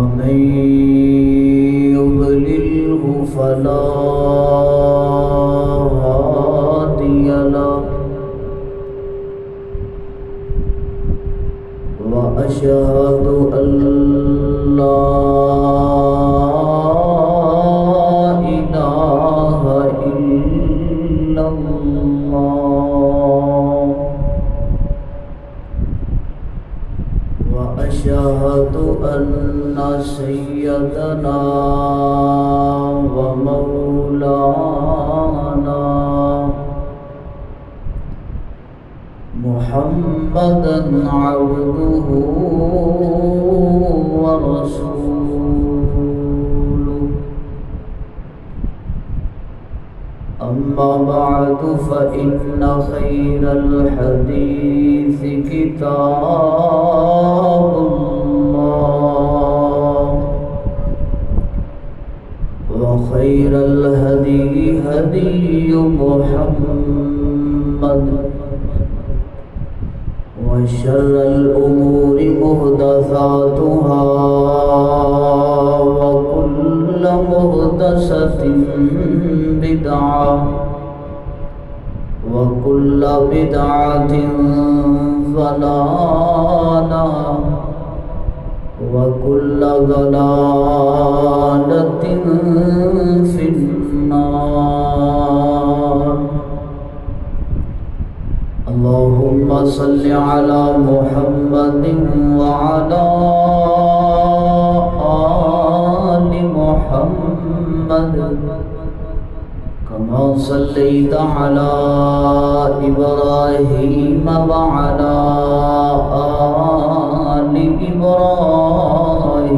ومن يضلله فلا هادي له وأشهد أن لا إله إلا الله وأشهد أن سيدنا ومولانا محمدًا عبده ورسوله أما بعد فإن خير الحديث كتاب الله وخير الهدي هدي محمد وشر الأمور محدثاتها وكل محدثة بدعة وكل بدعة ضلالة وكل ضلالة في النار. اللهم صل على محمد وعلى آل محمد كما صليت على إبراهيم وعلى آل إبراهيم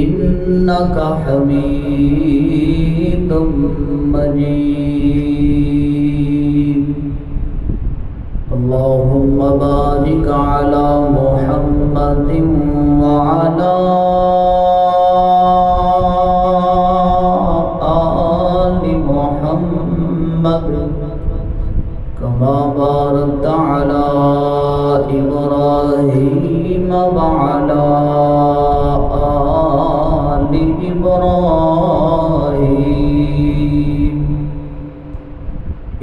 إنك حميد مجيد. اللهم بارك على محمد وعلى آل محمد كما باركت على إبراهيم وعلى آل إبراهيم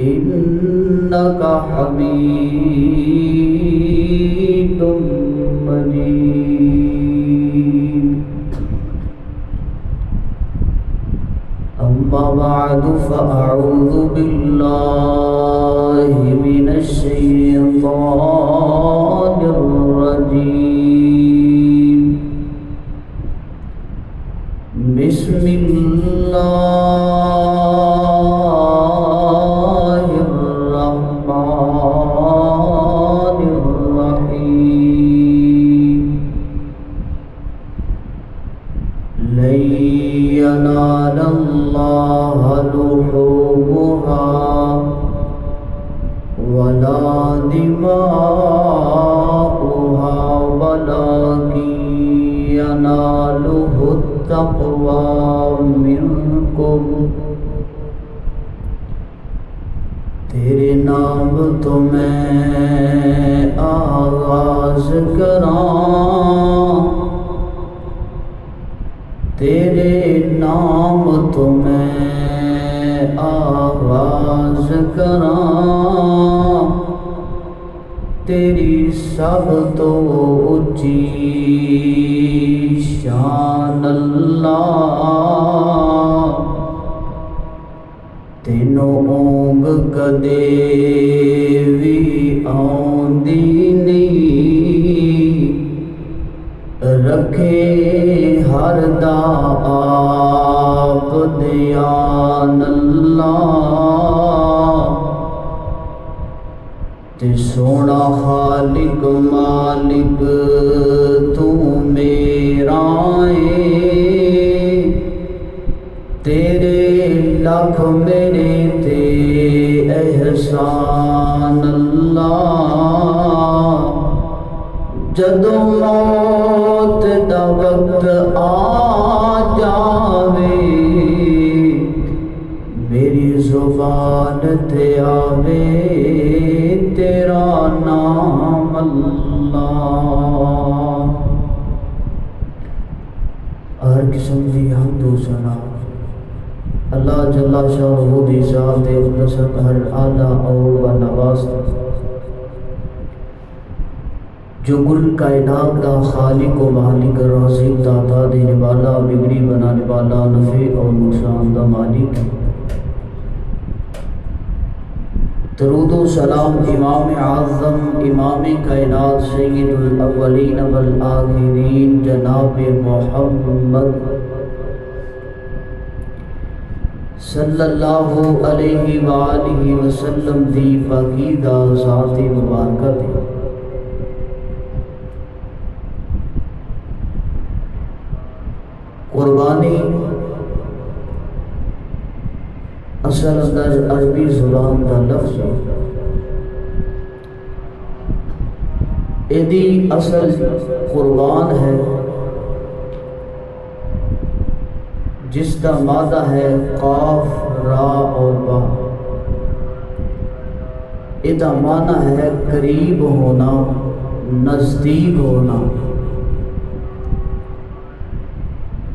إنك حميد مجيد. أما بعد فأعوذ بالله من الشيطان الرجيم. بسم الله الرحمن الرحيم. لن ينال الله لحومها ولا دماؤها ولكن يناله التقوى منكم. تیرے نام تو میں آغاز کراں، تیرے نام تو میں آغاز کراں، تیری سب تو اونچی شان اللہ، تینوں اونگ کدے وی آندی نہیں، رکھے ہر دا آپ دیان اللہ، تے سونا خالق مالک تو میرا تیرے لکھ میرے تے احسان اللہ. جدوں موت دا وقت آ جاوے میری زبان تے آوے تیرا نام اللہ. حمد و ثنا اللہ جل شانہ دی ذات اقدست ہر اعلیٰ اور نواز جو کل کائنات کا خالق و مالک رازق داتا دینے والا بگڑی بنانے والا نفع اور نقصان کا مالک ہے۔ درود و سلام امام اعظم امام کائنات سید الاولین والآخرین جناب محمد صلی اللہ علیہ وآلہ وسلم دی پاکیزہ ذات مبارکہ تے قربانی اصل اندر عربی زبان کا لفظ ہے۔ ایدی اصل قربان ہے جس کا مادہ ہے قاف را اور با۔ ایدہ معنی ہے قریب ہونا، نزدیک ہونا۔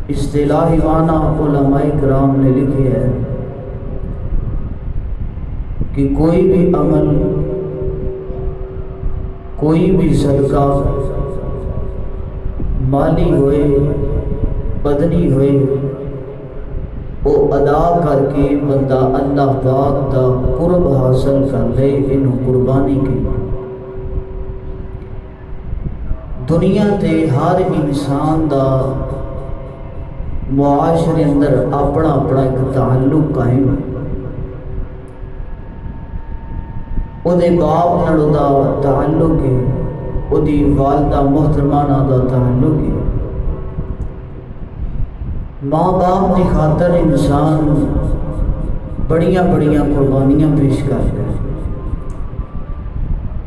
اصطلاحی معنی علماء کرام نے لکھی ہے کہ کوئی بھی عمل، کوئی بھی صدقہ مالی ہوئے بدنی ہوئے وہ ادا کر کے بندہ اللہ پاک دا قرب حاصل کر لے، انہوں قربانی کی۔ دنیا تے ہر انسان دا معاشرے اندر اپنا اپنا ایک تعلق قائم ہے۔ او دے باپ نال دا تعلق ہے، او دی والدہ محترمہ نال دا تعلق ہے۔ ماں باپ کی خاطر انسان بڑیاں بڑیاں قربانیاں پیش کرتا ہے۔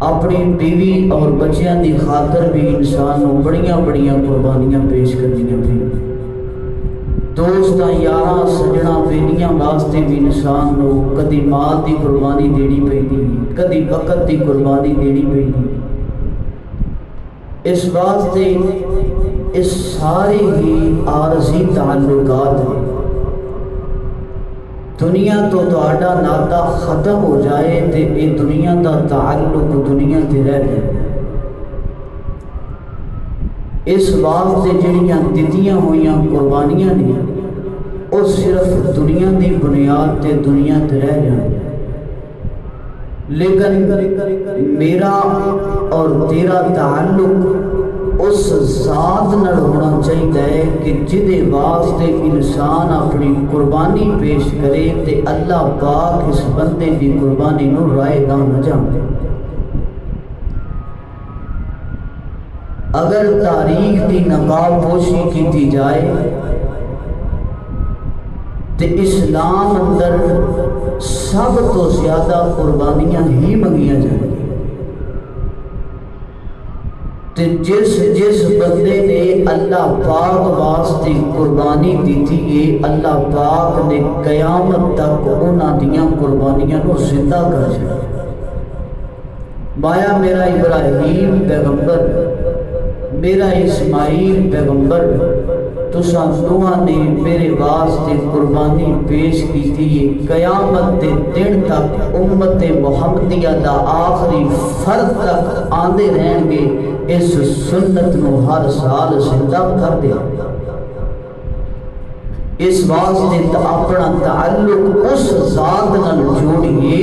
اپنی بیوی اور بچیاں کی خاطر بھی انسان بڑیاں بڑیاں قربانیاں پیش کرنیاں پہ۔ دوستاں یاراں سجنا بیلیاں واسطے بھی انسان نو کدی مال دی قربانی دینی پئی، کدی وقت دی قربانی دینی پئی۔ اس واسطے اس سارے ہی عارضی تعلقات ہیں۔ دنیا تو تہاڈا ناتا ختم ہو جائے تے اے دنیا دا تعلق دنیا تے رہ جائے۔ اس واسطے جڑیاں دتیاں ہوئیاں قربانیاں نے وہ صرف دنیا دی بنیاد تے دنیا تے رہ جائیں، لیکن میرا اور تیرا تعلق اس ذات نال ہونا چاہیے کہ جدے واسطے انسان اپنی قربانی پیش کرے تے اللہ پاک اس بندے دی قربانی نو رائے گاہ نہ جانے۔ اگر تاریخ دی نقاب پوشی کی جائے تے اسلام اندر سب تو زیادہ قربانیاں ہی منگیاں جائیں، تے جس بندے نے اللہ پاک واسطے قربانی دیتی ہے، اللہ پاک نے قیامت تک انہاں دیاں قربانیاں نو زندہ کر چھڑیا۔ بایا میرا ابراہیم پیغمبر، میرا اسماعیل پیغمبر، تساں دعا نے میرے واسطے قربانی پیش کی تھی۔ قیامت دے دن تک امت محمدیہ دا آخری فرد تک آندے رہیں گے، اس سنت نو ہر سال زندہ کر دے۔ اس واسطے اپنا تعلق اس ذات نال جوڑیے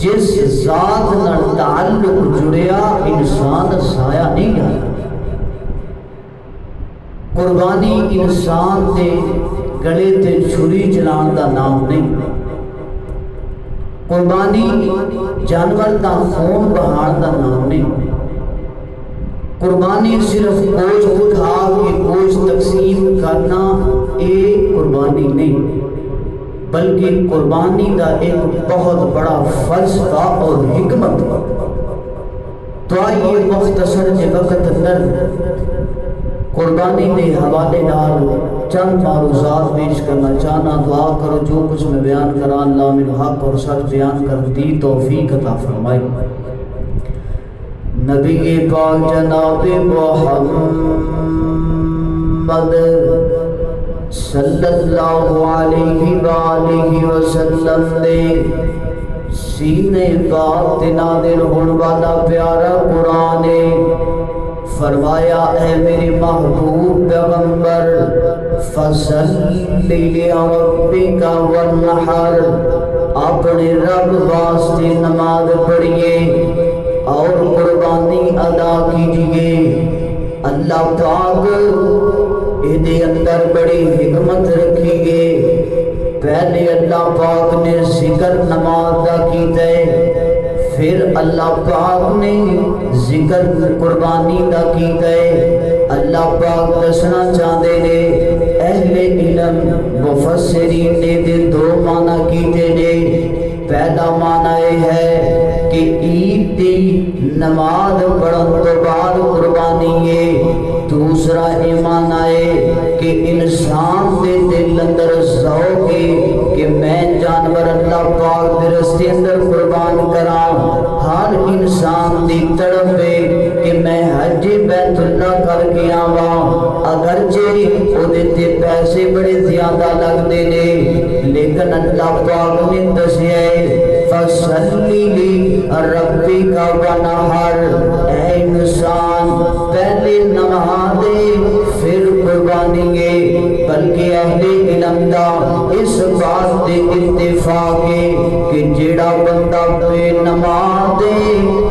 جس ذات نال تعلق جڑیا انسان ضائع نہیں جاتا۔ قربانی انسان دے گلے تے چھری چلان دا نام نہیں، قربانی جانور دا خون بہان دا نام نہیں، قربانی صرف گوشت کھا کے گوشت تقسیم کرنا ایک قربانی نہیں، بلکہ قربانی دا ایک بہت بڑا فلسفہ اور حکمت۔ تو آئیے مختصر جے وقت اندر قربانی دے حوالے نال چند معروضات پیش کرنا چاہنا۔ دعا کرو جو کچھ میں بیان کرا اللہ من حق اور سچ بیان کر دی توفیق عطا فرمائے۔ نبی پاک جناب محمد صلی اللہ علیہ وآلہ وسلم دے سینے پاک تے نازل ہون والا پیارا قرآن فرمایا اے میرے محبوب پیغمبر فصلی لربک وانحر اپنے رب واسطے نماز پڑھیے اور قربانی ادا کیجیے۔ اللہ پاک دے اندر بڑی حکمت رکھی گے۔ پہلے اللہ پاک نے ذکر نماز دا کیتا ہے، پھر اللہ پاک نے ذکر قربانی دا کیتا ہے۔ اللہ پاک دسنا چاہتے نے اہل علم مفسرین نے دے دو معنی کیتے نے۔ پہلا معنی یہ ہے کہ عید دی نماز پڑھن تو بعد قربانی ہے۔ دوسرا ایمان آئے کہ انسان دے دل اندر ذوق ہے کہ میں جانور اللہ پاک دے رستے اندر قربان کراں۔ ہر انسان دی تڑپ ہے کہ میں حج بیت اللہ کر کے آواں، اگرچہ او دے تے پیسے بڑے زیادہ لگ دے نے، لیکن اللہ پاک نے دسیا ہے فصلی لربک وانحر، اے انسان پہلے نماز پھر قربانی ہے۔ بلکہ اہل علم دا اس بات دے اتفاق ہے کہ جیڑا بندہ بے نماز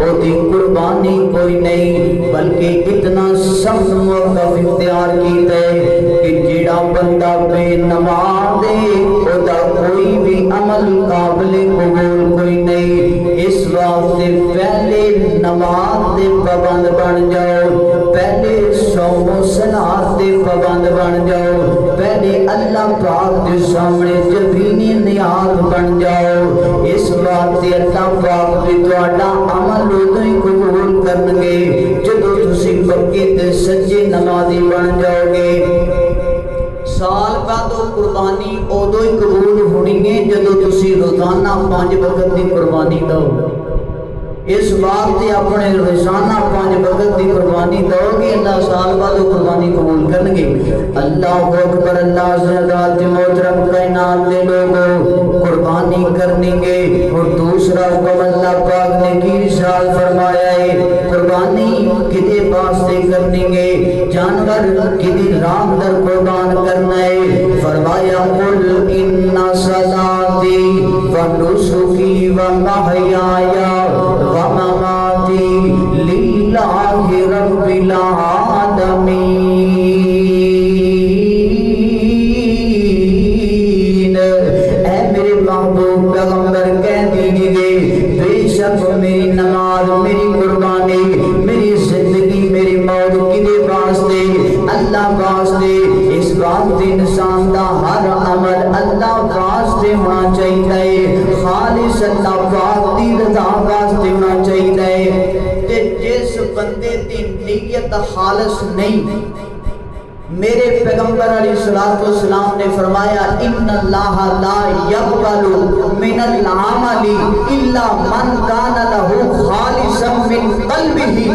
او دی قربانی کوئی نہیں، بلکہ اتنا سخت موقف اختیار کیتا ہے کہ جیڑا بندہ بے نماز او دا کوئی بھی عمل قابل قبول کوئی نہیں۔ اس واسطے پہلے نماز دے پابند بن جاؤ، پہلے صوم و صلات دے پابند بن جاؤ، پہلے اللہ پاک دے سامنے جبینی نیاز بن جاؤ۔ اس واسطے اللہ پاک بھی تہاڈا عمل ادوں ہی قبول کرنگے جدوں تسی پکے تے سچے نمازی بن جاؤ گے۔ سال بعد قربانی ادو ہی قبول ہونی ہے جدو تسی روزانہ 5 وقت دی قربانی دو۔ اس واسطے اپنے روزانہ 5 وقت دی قربانی دو گے، اللہ سال بعد قربانی قبول کریں گے۔ اللہ اکبر، اللہ حضرات محترم کائنات دے لوگوں قربانی کرنی گے۔ اور دوسرا حکم اللہ پاک نے کی ارشاد فرمایا ہے قربانی کدے واسطے کرنی گے، جانور کدی راہ در قربان کرنا ہے۔ فرمایا قل ان صلاتی و نسکی و محیایا ومماتی للہ رب العالمین۔ اے میرے محبوب پیغمبر کہہ دیجئے بے شک میری نماز، میری قربانی، میری زندگی، میری موت کدے واسطے؟ اللہ واسطے۔ اس واسطے انسان دا ہر عمل اللہ واسطے ہونا چاہیے، خالص اللہ پاک دی رضا واسطے ہونا چاہیے۔ تے جس بندے دی نیت خالص نہیں، میرے پیغمبر علیہ السلام نے فرمایا ان اللہ لا یقبل من العمل الا من کان له خالصا من قلبہ۔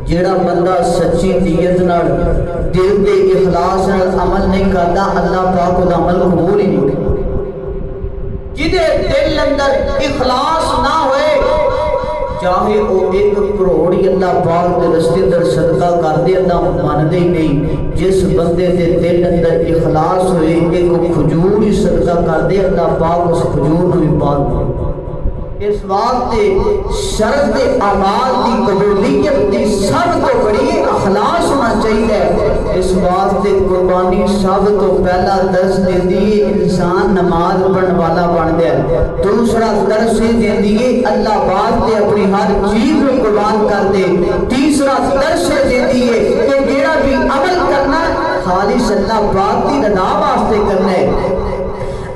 جیڑا بندہ سچی نیت نال دل دے اخلاص نال عمل نہیں کرتا، اللہ پاک دا عمل قبول ہی نہیں کرتا۔ جدے دل اندر اخلاص نہ ہوئے، چاہے وہ 1 کروڑ ہی اللہ پاک دے رستے در صدقہ کر دے، اللہ ماندے ہی نہیں۔ جس بندے دے دل اندر اخلاص ہوئے، 1 کھجور ہی صدقہ کر دے، اللہ پاک اس کھجور کو بھی پاک دے۔ اس واسطے شرط اعمال دی قبولیت دی سب تو بڑی اخلاص ہونا چاہیے۔ اس واسطے قربانی سب تو پہلا درس دیندی ہے انسان نماز پڑھن والا بن جائے۔ دوسرا درس دیندی ہے اللہ واسطے اپنی ہر چیز کو قربان کر دے۔ تیسرا درس دیندی ہے کہ جیڑا بھی عمل کرنا خالص اللہ پاک دی رضا واسطے کرنا ہے۔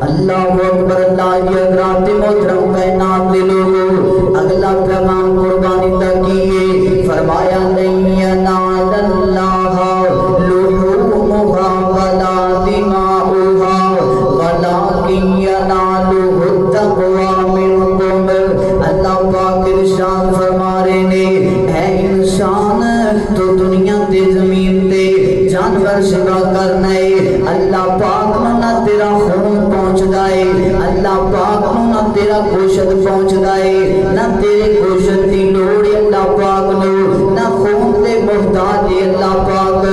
اللہ اکبر، اللہ حضرات محترم کائنات دے لوگوں اگلا پیغام قربانی دا کیے۔ فرمایا نہیں ینال اللہ لحومہا ولا دماؤہا ولکن ینالہ التقوی منکم۔ اللہ پاک ارشاد فرما رہے نے اے انسان تو دنیا تے زمین تے جانور سوا کرنا ہے، گوشت پہنچدا ہے نہ تیرے گوشت دی لوڑ اللہ پاک نو نہ خون دے محتاج اللہ پاک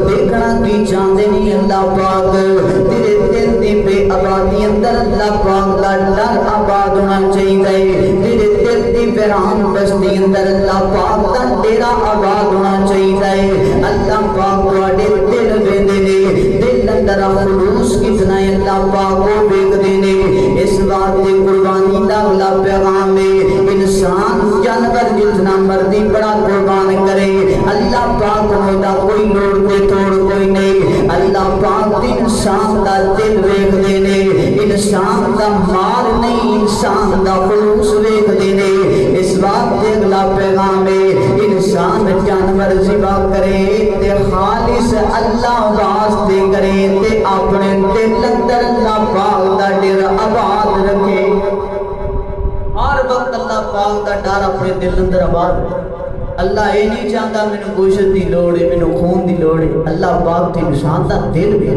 دیکھنا کی چاہندے نہیں اللہ پاک تیرے دل دی بے آبادی اندر اللہ پاک دا ڈر آباد ہونا چاہیے تیرے دل دی ویران بستی اندر اللہ پاک دا ڈیرا آباد ہونا چاہیے اللہ پاک تواڈے دل ویندے نے دل اندر خلوص کتنا ہے اللہ پاک وہ ویکھدے نے اس بات دی قربانی دا اگلا پیغام ہے انسان جانور جتنا مرضی بڑا قربان کرے اللہ پاک دا کوئی لوڑ تے توڑ کوئی نہیں اللہ پاک دی انسان دا دل ویکھدے نے انسان دا مال نہیں انسان دا خلوص ویکھدے نے اس بات دے اگلا پیغام ہے انسان جانور ذبح کرے تے خالص اللہ واسطے کرے تے اپنے دل اندر اللہ پاک دا ڈر آباد رکھے ہر وقت اللہ پاک دا ڈر اپنے دل اندر آباد اللہ یہ نہیں چاہتا مینوں گوشت دی لوڑ ہے مینوں خون دی لوڑ ہے اللہ پاک تے انسان دا دل بھی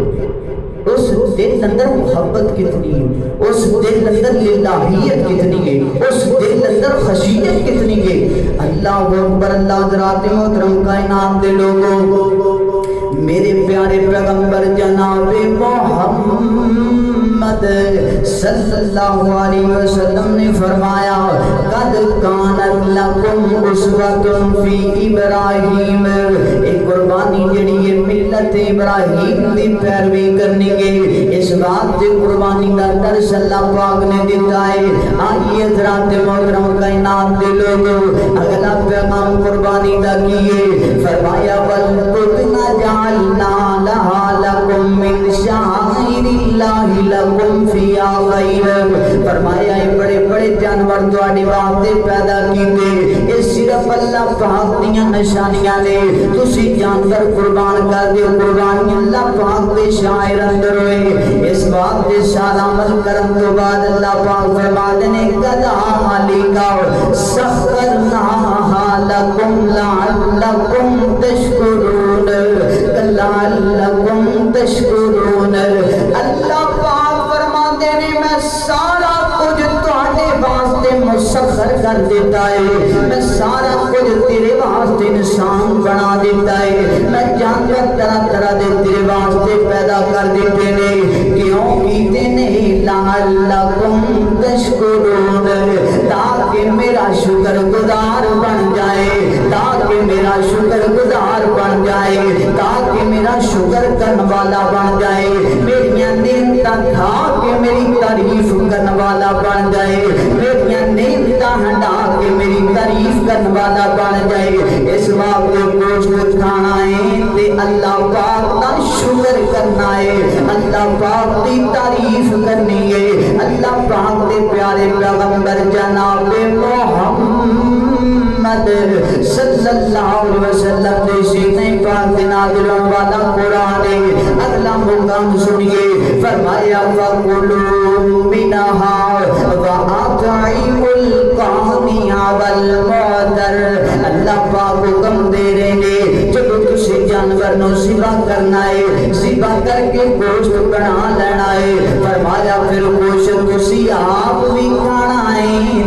اس دل اندر محبت کتنی ہے اس دل اندر للہیت کتنی ہے اس دل اندر خشیت کتنی ہے اللہ اکبر اللہ حضرات محترم کائنات دے لوگوں میرے پیارے پیغمبر جناب محمد صلی اللہ علیہ وسلم نے فرمایا قد کانت لکم اسوۃ فی ابراہیم ایک قربانی جڑی ہے ملت ابراہیم دی پیروی کرنی ہے اس بات دی قربانی دا درس اللہ پاک نے دیتا ہے آئیے حضرات محترم کائنات دے لوگوں اگلا پیغام قربانی دا کیے فرمایا والبدن جعلنا لها لکم من شعائر اللہ لکم فیہا خیر فرمایا یہ بڑے بڑے جانور تواڈے واسطے پیدا کیتے یہ صرف اللہ پاک دیاں نشانیاں نے تسی جانور قربان کر دیو قربانی اللہ پاک دے شاعر اندر ہوئے اس بات دے سارا عمل کرن تو بعد اللہ پاک فرماتے نے کذالک سخرناہا لکم لعلکم تشکرون لعلکم تشکرون اللہ پاک فرماتے نے میں سارا کچھ تواڈے واسطے مسخر کر دیتا ہے میں سارا کچھ تیرے واسطے انسان بنا دیتا ہے میں جانور طرح طرح دے تیرے واسطے پیدا کر دیتے نے کیوں کیتے نہیں لعلکم تشکرون تاکہ میرا شکر گزار بن جائے تاکہ میرا شکر گزار بن جائے تاکہ میرا شکر کرنے والا بن جائے میریاں نعمتاں کھا کے میری تعریف کرنے والا بن جائے میریاں نعمتاں ہٹا کے میری تعریف کرنے والا بن جائے اس وقت گوشت کھانا ہے تے اللہ پاک دا شکر کرنا ہے اللہ پاک دی تعریف کرنی ہے اللہ پاک دے پیارے پیغمبر جناب محمد صلی اللہ علیہ وسلم دے سینے پاک دے نازل والا قرآن ہے اگلا مقام سنیے فرمایا وَقُلُوا مِنْهَا وَأَطْعِمُوا الْقَانِعَ وَالْمُعْتَرَ اللہ پاک حکم دے رہے نے جب تسی جانور نو ذبح کرنا ہے ذبح کر کے گوشت بنا لینا ہے فرمایا پھر گوشت تسی آپ بھی کھانا ہے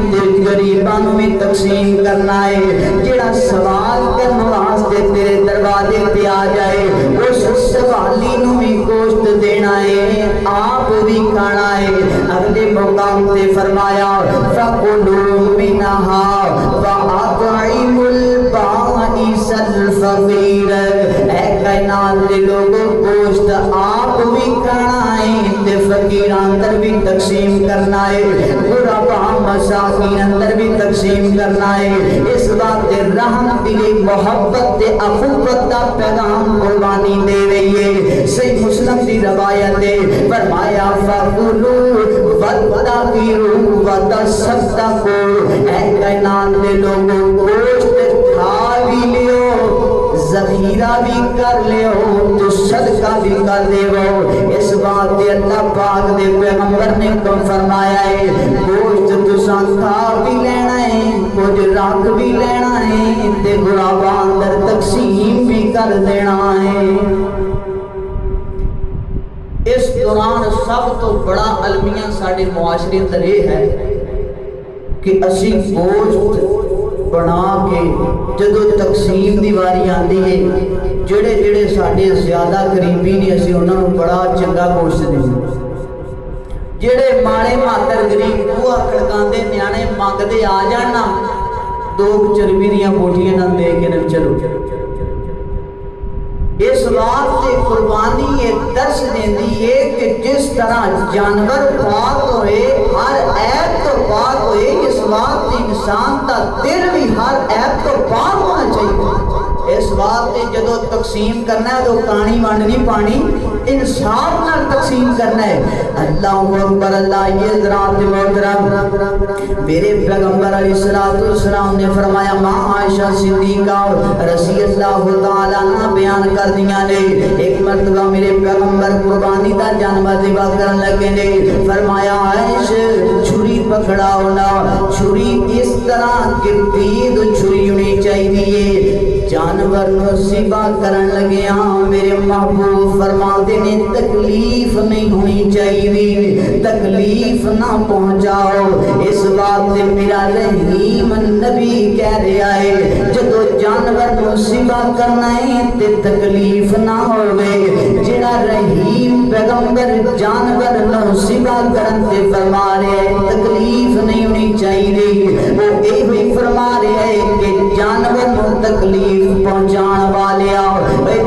غریباں نو بھی تقسیم کرنا ہے جڑا سوال کرنے واسطے تیرے دروازے پہ آ جائے اس سوالی نو بھی گوشت دینا ہے آپ بھی کھانا ہے اگلے مقام تے فرمایا فَقُلُوا مِنْهَا وَأَطْعِمُوا الْبَائِسَ الْفَقِيرَ اے کائنات دے لوگوں گوشت آپ بھی کھانا ہے تے فقیراں اندر بھی تقسیم کرنا ہے غرباء مساکین اندر بھی تقسیم کرنا ہے اس بات دے رحم دلی محبت دے اخوت دا پیغام قربانی دے رہی ہے صحیح مسلم دی روایت ہے فرمایا فَقُلُوا وَاتَّقِرُوا وَتَصَدَّقُوا اے کائنات دے لوگوں گوشت کھا بھی لیو ذخیرہ بھی کر لیو تو صدقہ بھی کر دیو اس بات دے اللہ پاک دے پیغمبر نے کم فرمایا ہے گوشت تساں کھا بھی لینا ہے کچھ رکھ بھی لینا ہے تے غرباء اندر تقسیم بھی کر دینا ہے اس دوران سب تو بڑا المیہ ساڑھے معاشرے اندر یہ ہے کہ اسی گوشت بنا کے جدو تقسیم دی واری آندی ہے جڑے جڑے ساڈے زیادہ قریبی نے اسی انہاں نوں بڑا چنگا گوشت دیندے جڑے ماڑے ماتر غریب بوہا کھڑکاندے نیانے منگدے آ جان نا دو چربی دیاں بوٹیاں نال دے کے نہ چلو اس واسطے قربانی ایک درس دیندی ہے کہ جس طرح جانور پاک ہوئے ہر عیب تو پاک ہوئے اس واسطے انسان کا دل بھی ہر عیب تو پاک ہونا چاہیے اس واسطے جدو تقسیم کرنا ہے تو کہانی ونڈنی پانی انصاف نال تقسیم کرنا ہے اللہ اکبر اللہ یہ حضرات محترم میرے پیغمبر علیہ السلام نے فرمایا ماں عائشہ صدیقہ رضی اللہ تعالی عنہ بیان کر دیا نے ایک مرتبہ میرے پیغمبر قربانی دا جانور ذبح کرن لگے نے فرمایا عائشہ چھری پکڑاؤ نا چھری اس طرح کہ تیز چھری ہونی چاہیے جانور نو ذبح کرن لگے میرے محبوب فرماتے نے تکلیف نہیں ہونی چاہیے تکلیف نہ پہنچاؤ اس بات سے میرا رحیم نبی کہہ رہا ہے جدو جانور نو ذبح کرنا ہے تے تکلیف نہ ہوئے جڑا رحیم پیغمبر جانور نو ذبح کرن تے فرما رہے ہیں تکلیف نہیں ہونی چاہیے وہ یہ فرما رہے ہیں کہ جانور نو تکلیف پہنچان والے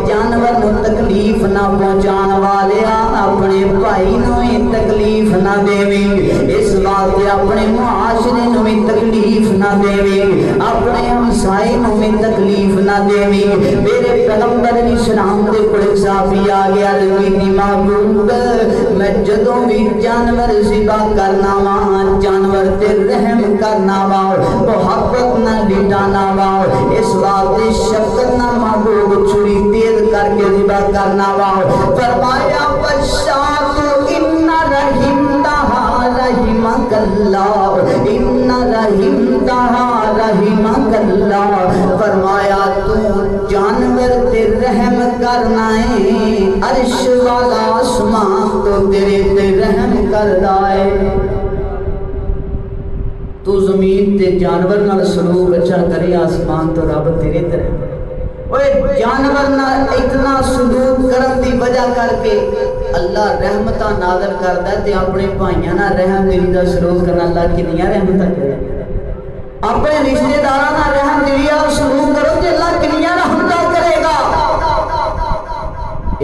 جانور نو تکلیف نہ پہنچان والے اپنے بھائی نو تکلیف نہ دے اس واسطے اپنے معاشرے نو بھی تکلیف نہ دے اپنے ہمسائے نو بھی تکلیف نہ دے میرے پیغمبر علیہ السلام دے کول صحابی آ گیا لگی محبوب میں جدوں بھی جانور ذبح کرنا وا جانور تے رحم کرنا وا محبت نہ لٹانا وا اس واسطے شفقت نہ محبوب چھری تیز کر کے ذبح کرنا وا فرمایا بشات ان رحمتہ رحمک اللہ ان رحمتہ رحمک اللہ فرمایا تو جانور تے رحم کرنا ہے عرش والا آسمان تو تیرے تے رحم کردا ہے تو زمین تے جانور نال سلوک اچھا کرے آسمان تو رب تیرے تے اوے جانور نال اتنا سلوک کرن دی وجہ کر کے اللہ رحمتاں نازل کردا ہے تے اپنے بھائیاں نال رحم دلی دا سلوک کرنا اللہ کنیاں رحمتاں کرے اپنے رشتہ داراں نال رحم دلی دا سلوک کرو تے اللہ کنیاں رحمتاں کرے گا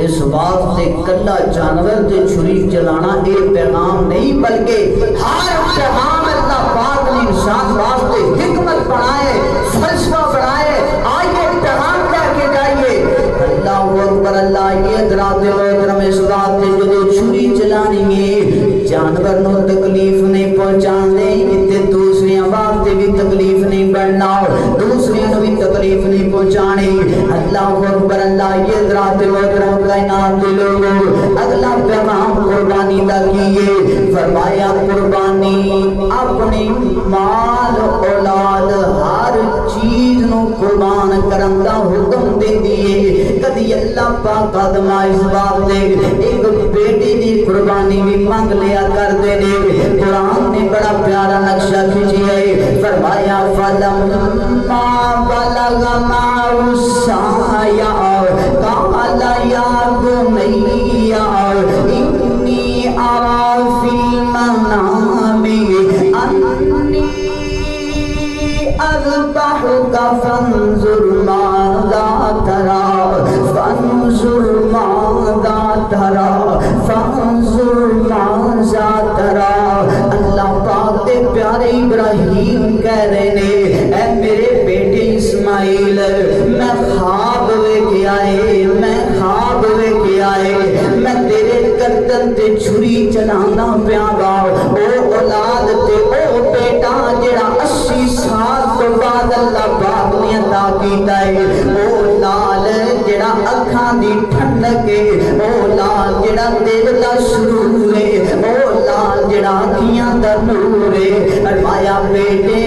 اس بات سے کلا جانور تے چھری چلانا ایک پیغام نہیں بلکہ ہر پیغام اللہ پاک نے انسان واسطے حکمت بنائے فلسفہ بنائے آئیے پیغام کہہ کے جائیے اللہ اکبر اللہ یہ حضرات محترم اس بات سے جو چھری چلانی ہے جانور نو تکلیف نہیں پہنچانے تے دوسری واسطے بھی تکلیف نہیں بڑھنا دوسری نو بھی تکلیف نہیں پہنچانی اللہ اکبر اللہ یہ حضرات محترم کائنات دے لوگوں اگلا پیغام قربانی دا کیے فرمایا قربانی اپنی مال اولاد ہر چیز نو قربان کرن دا حکم دے دیے کدی اللہ پاک آدم اس بات دے ایک بیٹی دی قربانی بھی مانگ لیا کر دے دے قرآن نے بڑا پیارا نقشہ کھینچی ہے فرمایا فلما بلغ معه السعي قال يا بني إني أرى في المنام أني أذبحك فانظر ماذا ترى فانظر ماذا ترى فانظر ماذا ترى اللہ پاک دے پیارے ابراہیم کہہ رہے نے اے میرے بیٹے اسماعیل میں خواب لے کے آئے میں خواب لے کے آئے میں تیرے گردن تے چھری چلانا پیا گا او اولاد تے او بیٹا جڑا 80 سال تو بعد اللہ پاک نے عطا کیتا ہے او لال جڑا اکھاں دی ٹھنڈک ہے او لال جڑا دل دا سرور ہے او لال جڑا اکھیاں دا نور ہے فرمایا بیٹے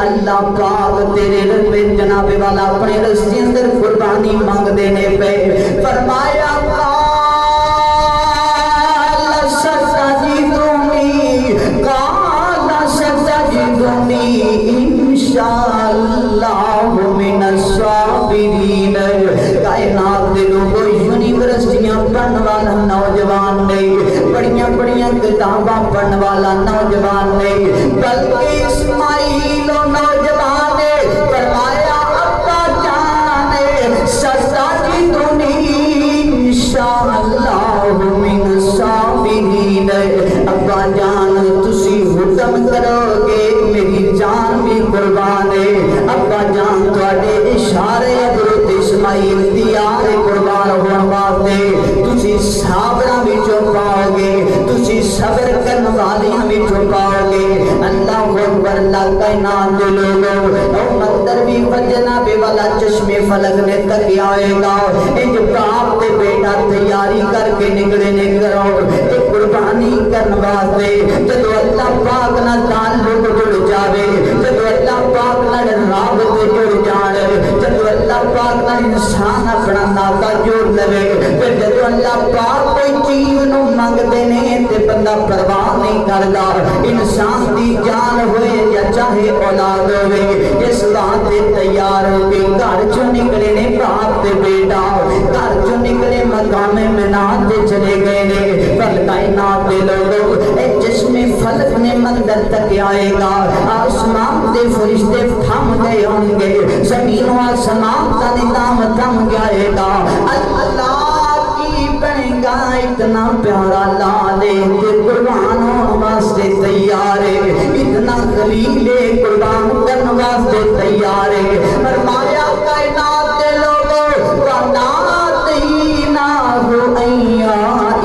اللہ پاک تیرے رب جناب والا اپنے رستے اندر قربانی مانگ دینے پہ فرمایا قال ستجدنی کتاباں پڑھنے والا نوجوان نہیں بلکہ اسماعیل نوجوان نے فرمایا ابا جان سزا کی دنی انشاءاللہ من الصابرین ابا جان تسی حکم کرو گے میری جان بھی قربان ہے ابا جان تواڈے اشارے حضرت اسماعیل دیار قربان ہون واسطے تسی صابراں وچوں پاؤ گے تسی صبر کرن والیاں وچوں پاؤ گے اللہ اکبر اللہ کائنات دے لوگوں او مندر بھی وجنا بے والا چشمے فلک نے تکیا ہوئے گا ایک باپ تے بیٹا تیاری کر کے نکلے نے کرو ایک قربانی کرن واسطے جدو اللہ پاک نہ تعلق جڑ جاوے جدو اللہ پاک نہ رابط جڑ جان جدو اللہ پاک نہ انسان اپنا ناتا جوڑ لے پھر جدو اللہ پاک کوئی چیز نو منگتے نے تے بندہ پرواہ نہیں کردا انسان دی جان ہوئے یا چاہے اولاد ہوئے اس بات تے تیار ہو کے گھر چوں نکلے نے باپ تے بیٹا گھر چوں نکلے مقام منات تے چلے گئے نے پر کائنات دے لوگوں اے جسم فلک نے مندر تک آئے گا آسمان دے فرشتے تھم گئے ہوں گے زمین و آسمان کا نظام تھم گئے گا اللہ کی بنے گا اتنا پیارا لالے کہ قربان ہون واسطے تیار ہے اتنا خلیل قربان کرن واسطے تیار ہے فرمایا کائنات دے لوگوں وَنَادَيْنَاهُ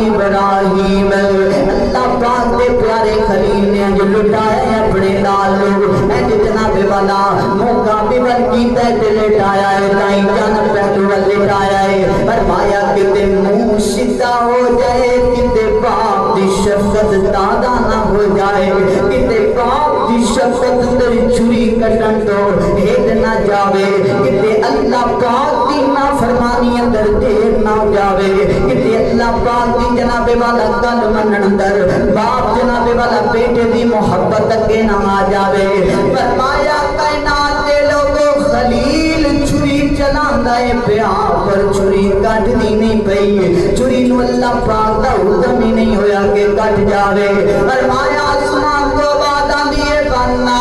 ابراہیم اللہ پاک دے پیارے خلیل نے جو لٹایا ہے اپنے لال لوگ اے جناب والا موقع بھی بن کیتا ہے تے لٹایا ہے تائیں جان پہلو لٹایا ہے فرمایا کہ تے منہ سیدھا ہو جائے کتے باپ دی شفقت دادا نہ ہو جائے کتے باپ دی شفقت تیری چھری کٹن تو ہٹ نہ جاوے کتے اللہ پاک دی نافرمانی اندر دیر نہ جاوے کتے اللہ پاک دی جناب والا گل منن اندر باپ جناب والا بیٹے دی محبت اگے نہ آ جاوے فرمایا کائنات دے لوگوں خلیل چھری چلاندا ہے پیا پر چھری کٹ دی نہیں پئی چھری نو اللہ پاک دا حکم ہی نہیں ہویا کہ کٹ جاوے فرمایا آسمان کو بعد آندی ہے بنا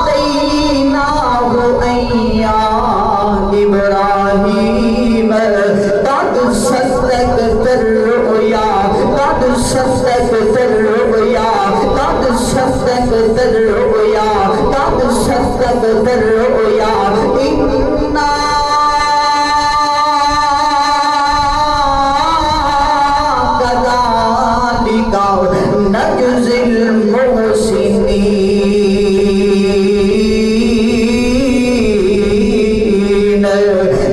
دینا ہو ایا ابراہیم قد صدقت الرؤیا قد صدقت الرؤیا قد صدقت الرؤیا قد صدقت الرؤیا انا كذلك نجزي المحسنين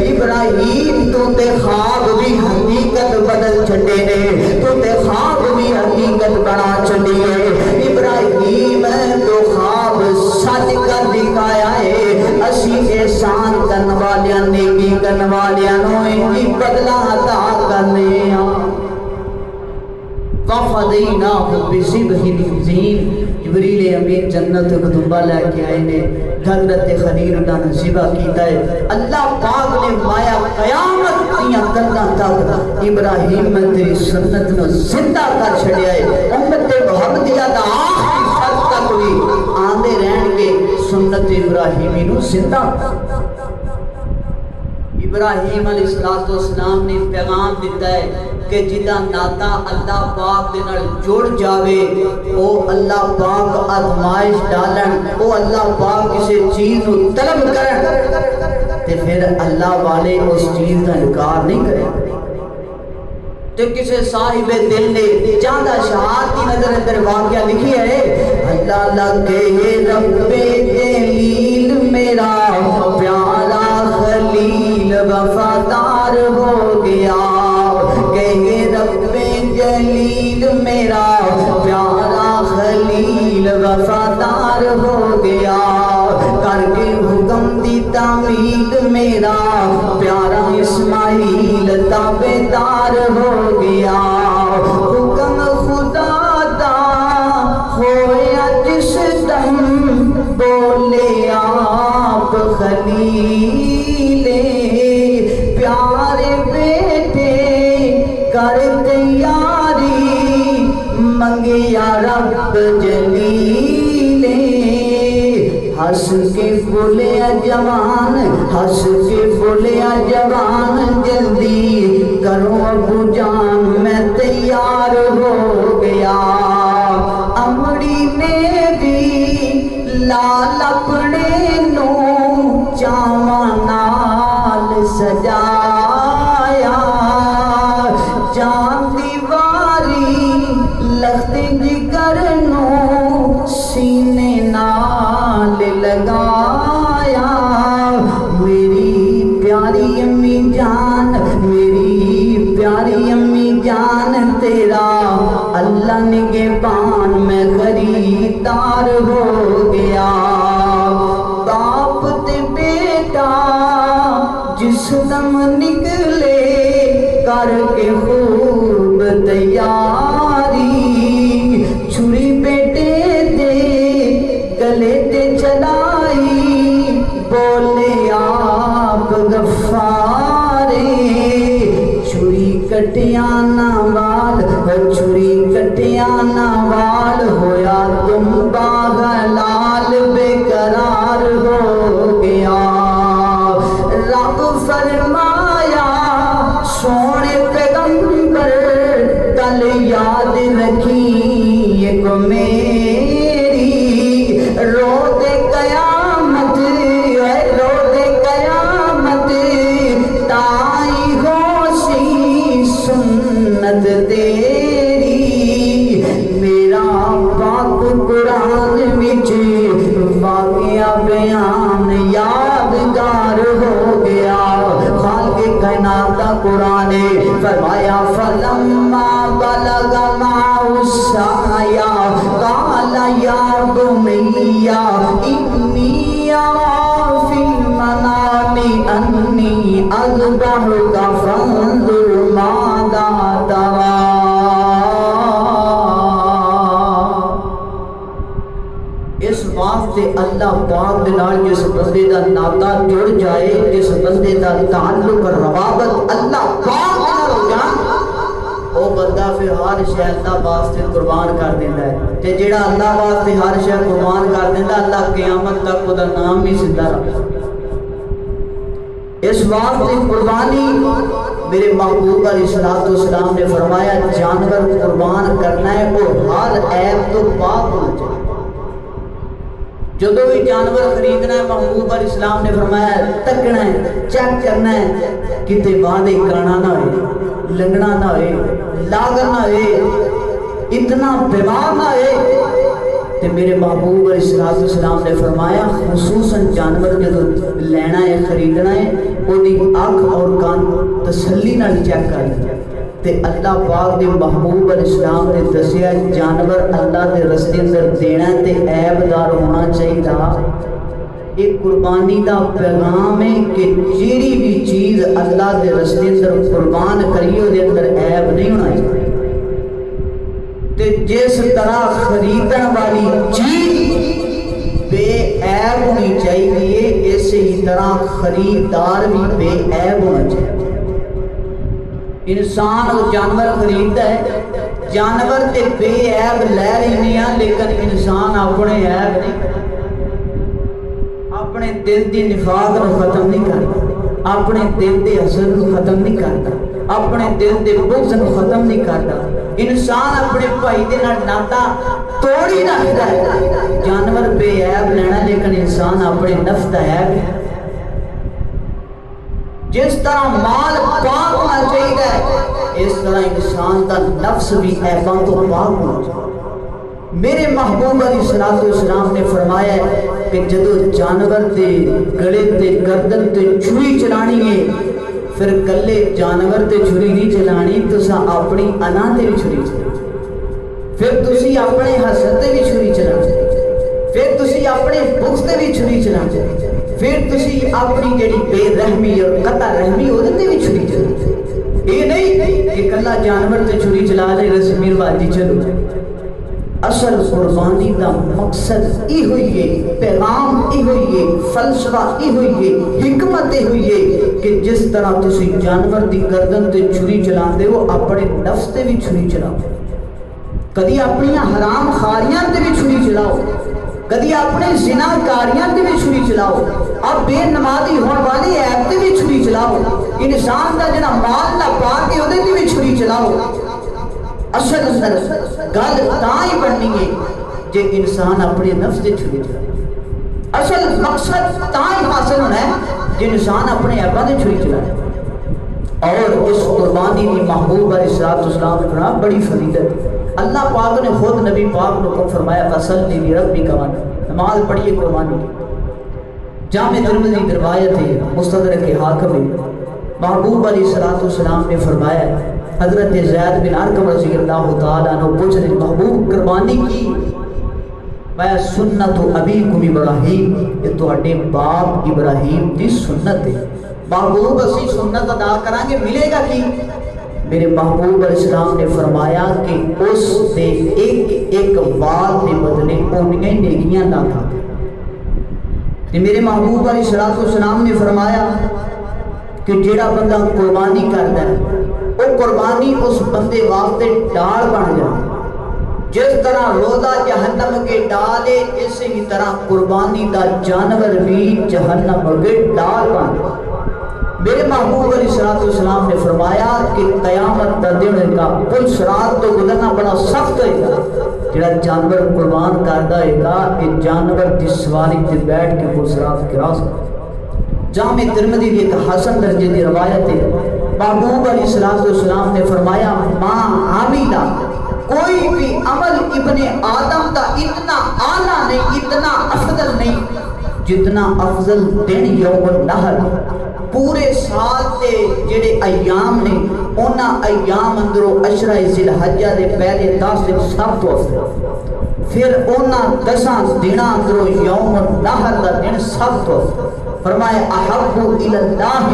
ابراہیم تو تے خواب بھی حقیقت بدل چھڑے نے تو تے خواب بھی حقیقت بنا چھڑی ہے ابراہیم تو خواب سچ کر دکھایا ہے اسی احسان کرن والیاں نیکی کرن والیاں نو انہی بدلہ عطا کرنے وَفَدَيْنَاهُ بِذِبْحٍ عَظِيمٍ جبریل امین جنت کو دنبا لے کے آئے نے حضرت خلیل دا ذبح کیتا ہے اللہ پاک نے مایا قیامت دیاں کنداں تک ابراہیم میں تیری سنت نو زندہ کر چھڑیا ہے امت محمدیہ دا آخری فرد تک بھی آندے رہن کے سنت ابراہیمی نو زندہ ابراہیم علیہ السلام نے پیغام دیتا ہے کہ جدا ناتا اللہ پاک دے نال جڑ جاوے او اللہ پاک آزمائش ڈالن او اللہ پاک کسی چیز کو طلب کرن تے پھر اللہ والے اس چیز کا انکار نہیں کریں تو کسی صاحب دل نے چاندہ شہاد کی نظر اندر واقعہ لکھی ہے اللہ لگے رب جلیل میرا پیارا خلیل وفادار ہو گیا کہ رب جلیل میرا پیارا خلیل وفادار ہو گیا کر کے حکم دی تعمیل میرا پیارا اسماعیل تابعدار ہو گیا حکم خدا دا ہویا جس دم بولے آپ خلیل پیارے بیٹے کر تیاری منگیا ہس کے بولیا جوان، ہس کے بولیا جوان، جلدی کرو ابو جان میں تیار ہو گیا۔ امڑی نے بھی لال اپنے نو چاواں نال سجایا، جان دیواری لخت جگر نو سینے نال لگایا۔ میری پیاری امی جان، میری پیاری امی جان، تیرا اللہ نگہبان میں خریدار ہو گیا۔ باپ تے بیٹا جس دم نکلے کر کے خوب تیاری، چھری بیٹے دے گلے تے چلائی، بولے آپ غفارے، چھری کٹیا نہ وال، چھری کٹیا نہ وال، ہویا تم باغ لال بے قرار ہو گیا۔ رب فرمایا سونے پیغمبر کل یاد رکھی ایک میری، رو دے قیامت، رو دے قیامت، تائی ہو سی سنت تیری۔ میرا پاک قرآن وچ واقعہ بیان یادگار ہو گیا۔ خالق کائنات کا قرآن فرمایا فلما بلغ معه السعي قال يا بني إني أرى في المنام أني أذبحك فانظر ماذا ترى۔ اس واسطے اللہ پاک دے نال جس بندے دا ناتا جڑ جائے، جس بندے دا تعلق روابط اللہ پاک دے نال ہو جان، او بندہ پھر ہر شے اللہ واسطے قربان کر دیندا ہے۔ تے جیڑا اللہ واسطے ہر شے قربان کر دیندا، اللہ قیامت تک او دا نام ہی زندہ رکھدا۔ اس واسطے قربانی میرے محبوب علیہ الصلوۃ والسلام نے فرمایا جانور قربان کرنا ہے اور ہر عیب تو پاک ہونا چاہیے۔ جدو بھی جانور خریدنا ہے محبوب علیہ السلام نے فرمایا تکنا ہے، چیک کرنا ہے، کتے وعدے کرنا نہ ہوئے، لنگنا نہ ہوئے، لاغر نہ ہوئے، اتنا بیمار نہ ہوئے۔ تے میرے محبوب علیہ السلام نے فرمایا خصوصاً جانور جدو لینا ہے خریدنا ہے وہ دی آنکھ اور کان تسلی نہ چیک کر تے اللہ پاک دے محبوب علیہ السلام نے دسیا جانور اللہ دے رستے اندر دینا تے عیب دار ہونا چاہیے۔ ایک قربانی دا پیغام ہے کہ جیڑی بھی چیز اللہ دے رستے اندر قربان کریو دے اندر عیب نہیں ہونا چاہیے۔ تے جس طرح خریدن والی چیز بے عیب ہونی چاہیے، اسی ہی طرح خریدار بھی بے عیب ہونا چاہیے۔ انسان اور جانور خریدتا ہے، جانور تے بے عیب لے لینے ہیں، لیکن انسان اپنے عیب نہیں، اپنے دل دی نفاق کو ختم نہیں کرتا، اپنے دل دے حسد کو ختم نہیں کرتا، اپنے دل دے بغض کو ختم نہیں کرتا۔ انسان اپنے بھائی دے نال ناتا توڑی رکھتا ہے۔ جانور بے عیب لینا لیکن انسان اپنے نفس دا عیب ہے۔ جس طرح مال پاک ہونا چاہیے اس طرح انسان کا نفس بھی عیباں تو پاک ہونا چاہیے۔ میرے محبوب علیہ الصلوۃ والسلام نے فرمایا کہ جدو جانور دے گلے تے گردن تے چھری چلانی ہے پھر کلے جانور تے چھری نہیں چلانی، تسا اپنی انا تے بھی چھری چلانی، پھر تسی اپنے حسد تے بھی چھری چلانی، پھر تسی اپنے بغض تے بھی چھری چلانی، پھر تسی اپنی جڑی بے رحمی اور قطع رحمی ہو تے بھی چھری چلانی۔ یہ نہیں کہ کلا جانور تے چھری چلا لے رسمی رواجی چلو۔ اصل قربانی دا مقصد ای ہوئی ہے، پیغام ای ہوئی ہے، فلسفہ ای ہوئی ہے، حکمت ای ہوئی ہے کہ جس طرح تسی جانور دی گردن تے چھری چلا دے ہو اپنے نفس تے بھی چھری چلاؤ، کدی اپنی حرام خاریاں تے بھی چھری چلاؤ، کدی اپنے زناکاریاں تے بھی چھری چلاؤ، اب بے نمازی ہون والی ایپ تے بھی چھری چلاؤ، انسان دا جنا مال نہ پا کے اودے تے بھی چھری چلاؤ۔ اصل اندر گل تاں ہی بننی ہے جے انسان اپنے نفس تے چھری چلائے۔ اصل مقصد تاں ہی حاصل ہونا ہے جے انسان اپنے ایپاں تے چھری چلائے۔ اور اس قربانی کی محبوب علیہ السلام نے فرمایا بڑی فضیلت، اللہ پاک نے خود نبی پاک کو فرمایا فصلی لربک وانحر، نماز پڑھیے قربانی کی۔ جامع ترمذی کی روایت ہے، مستدرک حاکم ہے، محبوب علیہ السلام نے فرمایا، حضرت زید بن ارقم رضی اللہ تعالیٰ عنہ پوچھ رہے محبوب قربانی کی، میں سنت ابیکم ابراہیم، یہ تہاڈے باپ ابراہیم دی سنت ہے۔ محبوب اسی سنت ادا کریں گے ملے گا کی؟ میرے محبوب علیہ السلام نے فرمایا کہ اس دے ایک ایک وال دے بدلے اونیاں نیکیاں نہ تھا۔ میرے محبوب علیہ السلام نے فرمایا کہ جیڑا بندہ قربانی کرتا ہے وہ قربانی اس بندے واسطے ڈال بن جائے، جس طرح روزہ جہنم کے ڈال ہے اسی طرح قربانی دا جانور بھی جہنم کے ڈال بن جائے۔ میرے محبوب علیہ السلام نے فرمایا کہ قیامت دا دن کا پل صراط تو گزرنا بڑا سخت ہوئے گا، جڑا جانور قربان کردہ ہے گا کہ جانور دی سواری تے بیٹھ کے پل صراط کراس کر۔ جامع ترمذی کی ایک حسن درجے کی روایت ہے، محبوب علیہ السلام نے فرمایا ما عاملہ، کوئی بھی عمل ابن آدم دا اتنا اعلیٰ نہیں، اتنا افضل نہیں جتنا افضل دن یوم النحر، پورے سال دے جڑے ایام نے اونا ایام اندروں عشرہ ذی الحجہ دے پہلے 10 دن سب تو افضل، پھر اونا 10 دناں اندروں یوم النحر دا دن سب تو افضل۔ فرمایا احب الی اللہ،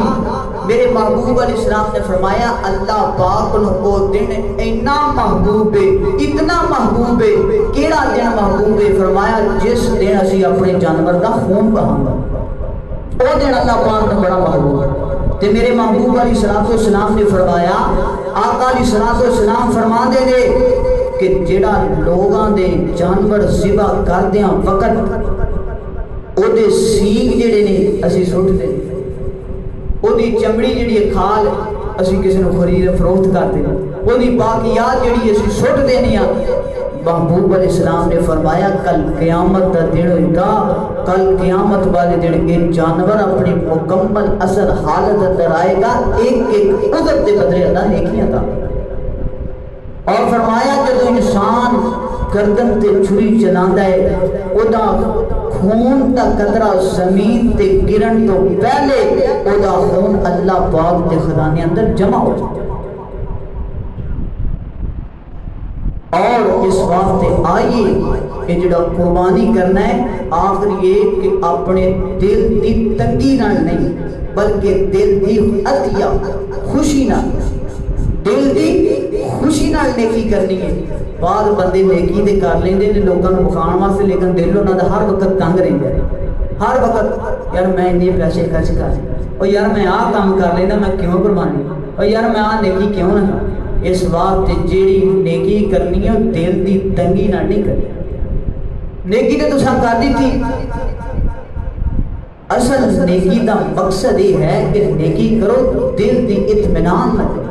میرے محبوب علیہ السلام نے فرمایا اللہ پاک نو وہ دن اینا محبوب ہے، اتنا محبوب ہے، کیڑا دن محبوب ہے؟ فرمایا جس دن اسی اپنے جانور دا خون بہاؤں گا، وہ دن اللہ پاک نے بڑا محبوب ہے۔ تے میرے محبوب علیہ السلام نے فرمایا، آقا علیہ السلام فرما دے دے کہ جڑا لوگاں دے جانور ذبح کردیاں وقت او دے سینگ جڑے نے اسی سٹ دے، او دی چمڑی جڑی کھال اسی کسی نے خرید فروخت کر دے، او دی باقیات جڑی اسی سٹ دینیاں۔ محبوب علیہ السلام نے فرمایا کل قیامت دا دن ہوئے گا، کل قیامت والے دن ایک جانور اپنی مکمل اثر حالت اندر آئے گا، ایک ایک عذر دے بدلے اللہ نیکیاں تھا۔ اور فرمایا جب انسان گردن تے چھری چلاندہ ہے او دا خون دا قطرہ زمین تے گرن تو پہلے او دا خون اللہ پاک دے خزانے اندر جمع ہو جائے۔ اور اس واسطے آئیے کہ جڑا قربانی کرنا ہے آخر یہ کہ اپنے دل دی تنگی نہ نہیں بلکہ دل دی عطیہ خوشی نہ، دل دی خوشی نہ نیکی کرنی ہے۔ بعض بندے نیکی دے کر لیندے نے لوگوں کو مخان واسطے، لیکن دل انہاں دا ہر وقت تنگ رہندا ہے، ہر وقت یار میں اتنے پیسے خرچ کر اور یار میں آ کام کر لینا میں کیوں قربانی، اور یار میں آ نیکی کیوں نہ کروں۔ اس واسطے جیڑی نیکی کرنی ہے دل دی تنگی نہ نہیں کرنی۔ نیکی تے تساں کر دیتی، اصل نیکی دا مقصد یہ ہے کہ نیکی کرو دل دی اطمینان نہ کرو،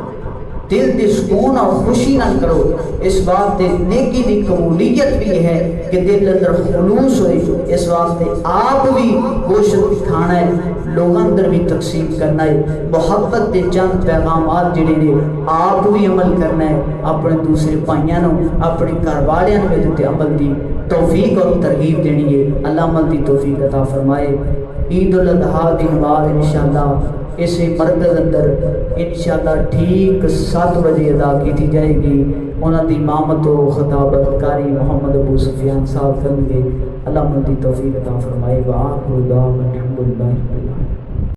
دل دی سکون اور خوشی نہ کرو۔ اس واسطے نیکی دی قبولیت بھی ہے کہ دل اندر خلوص ہوئے۔ اس واسطے آپ بھی گوشت کھانا ہے، لوگوں اندر بھی تقسیم کرنا ہے، محبت دے چند پیغامات جڑے نے آپ بھی عمل کرنا ہے، اپنے دوسرے بھائیاں نو اپنے گھر والوں میں عمل دی توفیق اور ترغیب دینی ہے۔ اللہ عمل دی توفیق عطا فرمائے۔ عید الاضحیٰ دی نماز انشاءاللہ اسے مرکز اندر انشاءاللہ ٹھیک 7 بجے ادا کی جائے گی۔ انہاں دی امامت و خطابت قاری محمد ابو سفیان صاحب کریں گے۔ اللہ عمل دی توفیق عطا فرمائے۔ وآخر دعوانا الحمدللہ۔